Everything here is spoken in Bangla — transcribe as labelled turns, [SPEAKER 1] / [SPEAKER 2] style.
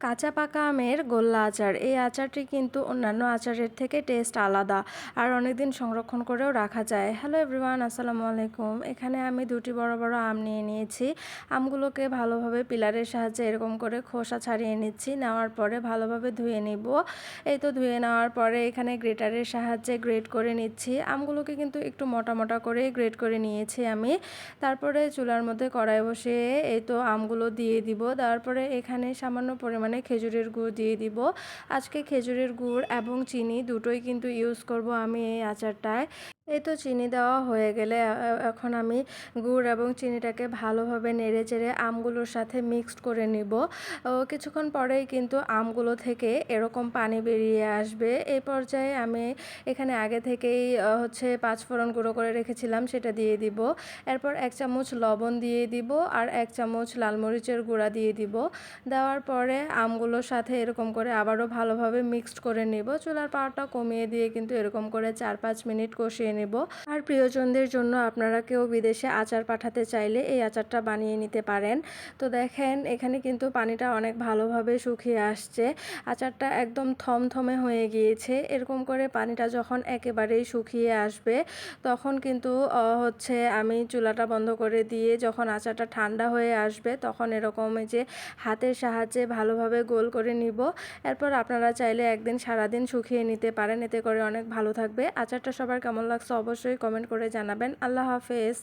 [SPEAKER 1] কাঁচা পাকা আমের গোল্লা আচার, এই আচারটি কিন্তু অন্যান্য আচারের থেকে টেস্ট আলাদা আর অনেকদিন সংরক্ষণ করেও রাখা যায়। হ্যালো এভরিওয়ান, আসসালামু আলাইকুম। এখানে আমি দুটি বড় বড় আম নিয়ে নিয়েছি। আমগুলোকে ভালোভাবে পিলারের সাহায্যে এরকম করে খোসা ছাড়িয়ে নিচ্ছি। নেওয়ার পরে ভালোভাবে ধুয়ে নিব। এই তো ধুয়ে নেওয়ার পরে এখানে গ্রেটারের সাহায্যে গ্রেট করে নিচ্ছি। আমগুলোকে কিন্তু একটু মোটা মোটা করে গ্রেট করে নিয়েছি আমি। তারপরে চুলার মধ্যে কড়াই বসিয়ে এই তো আমগুলো দিয়ে দিব। তারপরে এখানে সামান্য পরিমাণে খেজুরের গুড় দিয়ে দিব। আজকে খেজুরের গুড় এবং চিনি দুটোই কিন্তু ইউজ করব আমি এই আচারটায়। এই তো চিনি দেওয়া হয়ে গেলে এখন আমি গুড় এবং চিনিটাকে ভালোভাবে নেড়ে চেড়ে আমগুলোর সাথে মিক্সড করে নিব। কিছুক্ষণ পরেই কিন্তু আমগুলো থেকে এরকম পানি বেরিয়ে আসবে। এই পর্যায়ে আমি এখানে আগে থেকেই পাঁচফোড়ন গুঁড়ো করে রেখেছিলাম, সেটা দিয়ে দিব। এরপর 1 চামচ লবণ দিয়ে দিব আর 1 চামচ লাল মরিচের গুঁড়া দিয়ে দিব। দেওয়ার পরে আমগুলোর সাথে এরকম করে আবারও ভালোভাবে মিক্সড করে নেব। চুলার পাওয়ারটা কমিয়ে দিয়ে কিন্তু এরকম করে 4-5 মিনিট কষিয়ে নেব। আর প্রিয়জনদের জন্য আপনারা কেউ বিদেশে আচার পাঠাতে চাইলে এই আচারটা বানিয়ে নিতে পারেন। তো দেখেন এখানে কিন্তু পানিটা অনেক ভালোভাবে শুকিয়ে আসছে। আচারটা একদম থমথমে হয়ে গিয়েছে। এরকম করে পানিটা যখন একেবারেই শুকিয়ে আসবে তখন কিন্তু আমি চুলাটা বন্ধ করে দিয়ে যখন আচারটা ঠান্ডা হয়ে আসবে তখন এরকম যে হাতের সাহায্যে ভালোভাবে গোল করে নিব। এরপর আপনারা চাইলে একদিন সারাদিন শুকিয়ে নিতে পারেন, এতে করে অনেক ভালো থাকবে। আচারটা সবার কেমন লাগছে অবশ্যই কমেন্ট করে জানাবেন। আল্লাহ হাফেজ।